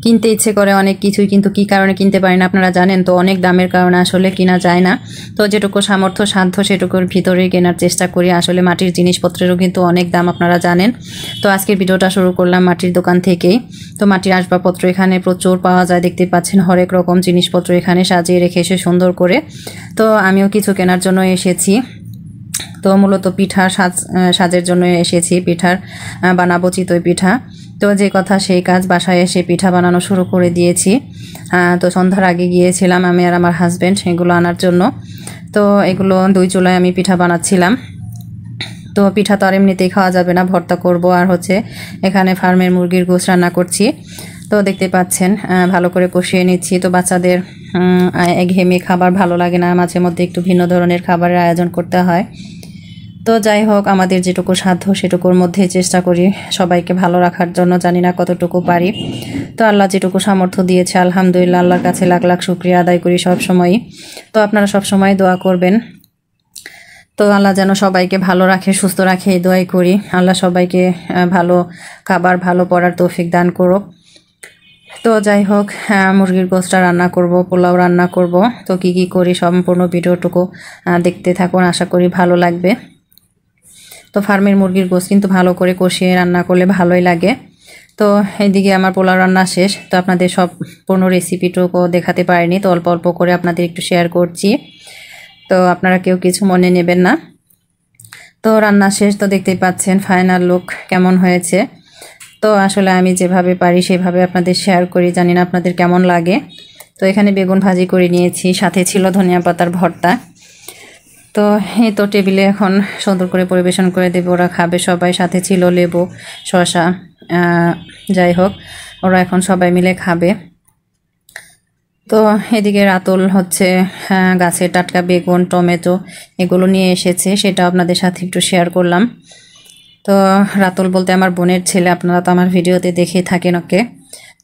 কিনতে ইচ্ছে করে অনেক কিছুই, কিন্তু কি কারণে কিনতে পারি না আপনারা জানেন তো? অনেক দামের কারণে আসলে কিনা যায় না। তো যেটুকু সামর্থ্য সাধ্য সেটুকুর ভিতরেই কেনার চেষ্টা করি। আসলে মাটির জিনিসপত্রেরও কিন্তু অনেক দাম, আপনারা জানেন। তো আজকের ভিডিওটা শুরু করলাম মাটির দোকান থেকেই। তো মাটির আসবাবপত্র এখানে প্রচুর পাওয়া যায়, দেখতে পাচ্ছেন হরেক রকম জিনিসপত্র এখানে সাজিয়ে রেখেছে সুন্দর করে। তো আমিও কিছু কেনার জন্য এসেছি। তো মূলত পিঠার সাজের জন্য এসেছি, পিঠার বানাবো চিতই পিঠা। তো যে কথা সেই কাজ, বাসায় এসে পিঠা বানানো শুরু করে দিয়েছি। তো সন্ধ্যার আগে গিয়েছিলাম আমি আর আমার হাজব্যান্ড এগুলো আনার জন্য। তো এগুলো 2 চুলায় আমি পিঠা বানাচ্ছিলাম। তো পিঠা তো আর এমনিতেই খাওয়া যাবে না, ভর্তা করব আর হচ্ছে এখানে ফার্মের মুরগির গোশত রান্না করছি। তো দেখতে পাচ্ছেন ভালো করে কষিয়ে নিচ্ছি। তো বাচ্চাদের একঘেয়েমি খাবার ভালো লাগে না, মাঝে মধ্যে একটু ভিন্ন ধরনের খাবারের আয়োজন করতে হয়। তো যাই হোক, আমাদের যেটুকু সাধ্য সেটুকুর মধ্যে চেষ্টা করি সবাইকে ভালো রাখার জন্য। জানি না কতটুকু পারি। তো আল্লাহ যেটুকু সামর্থ্য দিয়েছে আলহামদুলিল্লাহ, আল্লাহর কাছে লাখ লাখ শুকরিয়া আদায় করি সব সময়ই। তো আপনারা সব সময় দোয়া করবেন। তো আল্লাহ যেন সবাইকে ভালো রাখে, সুস্থ রাখে, এই দোয়াই করি। আল্লাহ সবাইকে ভালো খাবার, ভালো পড়ার তৌফিক দান করুক। তো যাই হোক, মুরগির গোশতটা রান্না করব, পোলাও রান্না করব। তো কি করি সম্পূর্ণ ভিডিওটুকু দেখতে থাকুন, আশা করি ভালো লাগবে। তো ফার্মের মুরগির গোশত কিন্তু ভালো করে কষিয়ে রান্না করলে ভালোই লাগে। তো এইদিকে আমার পোলাও রান্না শেষ। তো আপনাদের সম্পূর্ণ রেসিপিটুকু দেখাতে পারিনি, তো অল্প অল্প করে আপনাদের একটু শেয়ার করছি। তো আপনারা কেউ কিছু মনে নেবেন না। তো রান্না শেষ, তো দেখতেই পাচ্ছেন ফাইনাল লুক কেমন হয়েছে। তো আসলে আমি যেভাবে পারি সেভাবে আপনাদের শেয়ার করি, জানি না আপনাদের কেমন লাগে। তো এখানে বেগুন ভাজি করে নিয়েছি, সাথে ছিল ধনিয়া পাতার ভর্তা। তো এই তো টেবিলে এখন সুন্দর করে পরিবেশন করে দেবো, ওরা খাবে সবাই। সাথে ছিল লেবু, শসা, যাই হোক ওরা এখন সবাই মিলে খাবে। তো এদিকে রাতুল হচ্ছে গাছের টাটকা বেগুন, টমেটো এগুলো নিয়ে এসেছে, সেটা আপনাদের সাথে একটু শেয়ার করলাম। তো রাতুল বলতে আমার বোনের ছেলে, আপনারা তো আমার ভিডিওতে দেখেই থাকেন ওকে।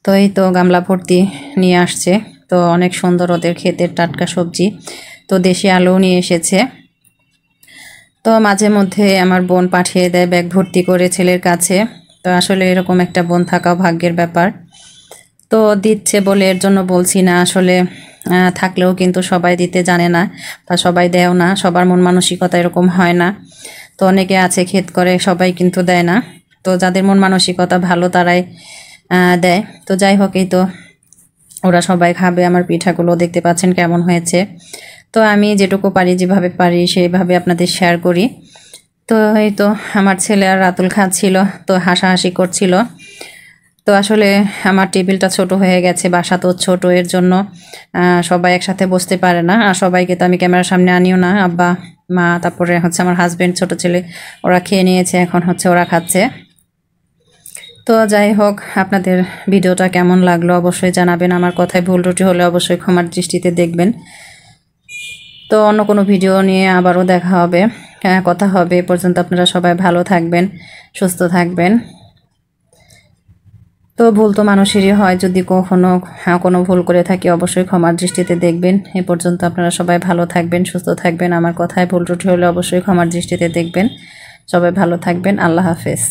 তো এই তো গামলা ভর্তি নিয়ে আসছে। তো অনেক সুন্দর ওদের ক্ষেতের টাটকা সবজি। তো দেশি আলুও নিয়ে এসেছে। তো মাঝে মধ্যে আমার বোন পাঠিয়ে দেয় ব্যাগ ভর্তি করে ছেলের কাছে। তো আসলে এরকম একটা বোন থাকাও ভাগ্যের ব্যাপার। তো দিচ্ছে বলে এর জন্য বলছি না, আসলে থাকলেও কিন্তু সবাই দিতে জানে না বা সবাই দেয়ও না, সবার মন মানসিকতা এরকম হয় না। তো অনেকে আছে ক্ষেত করে, সবাই কিন্তু দেয় না। তো যাদের মন মানসিকতা ভালো তারাই দেয়। তো যাই হোক, এই তো ওরা সবাই খাবে আমার পিঠাগুলো, দেখতে পাচ্ছেন কেমন হয়েছে। তো আমি যেটুকু পারি, যেভাবে পারি সেইভাবে আপনাদের শেয়ার করি। তো এই তো আমার ছেলে আর রাতুল খাচ্ছিল, তো হাসাহাসি করছিল। তো আসলে আমার টেবিলটা ছোট হয়ে গেছে, বাসা তো ছোট, এর জন্য সবাই একসাথে বসতে পারে না। আর সবাইকে তো আমি ক্যামেরার সামনে আনিও না, আব্বা, মা, তারপরে হচ্ছে আমার হাজব্যান্ড, ছোট ছেলে, ওরা খেয়ে নিয়েছে, এখন হচ্ছে ওরা খাচ্ছে। তো যাই হোক, আপনাদের ভিডিওটা কেমন লাগলো অবশ্যই জানাবেন। আমার কথায় ভুল ত্রুটি হলে অবশ্যই ক্ষমার দৃষ্টিতে দেখবেন। তো অন্য কোনো ভিডিও নিয়ে আবারও দেখা হবে, কথা হবে। এ পর্যন্ত আপনারা সবাই ভালো থাকবেন, সুস্থ থাকবেন। তো ভুল তো মানুষেরই হয়, যদি কোনো ভুল করে থাকি অবশ্যই ক্ষমার দৃষ্টিতে দেখবেন। এ পর্যন্ত আপনারা সবাই ভালো থাকবেন, সুস্থ থাকবেন। আমার কথায় ভুল ত্রুটি হলে অবশ্যই ক্ষমার দৃষ্টিতে দেখবেন। সবাই ভালো থাকবেন। আল্লাহ হাফেজ।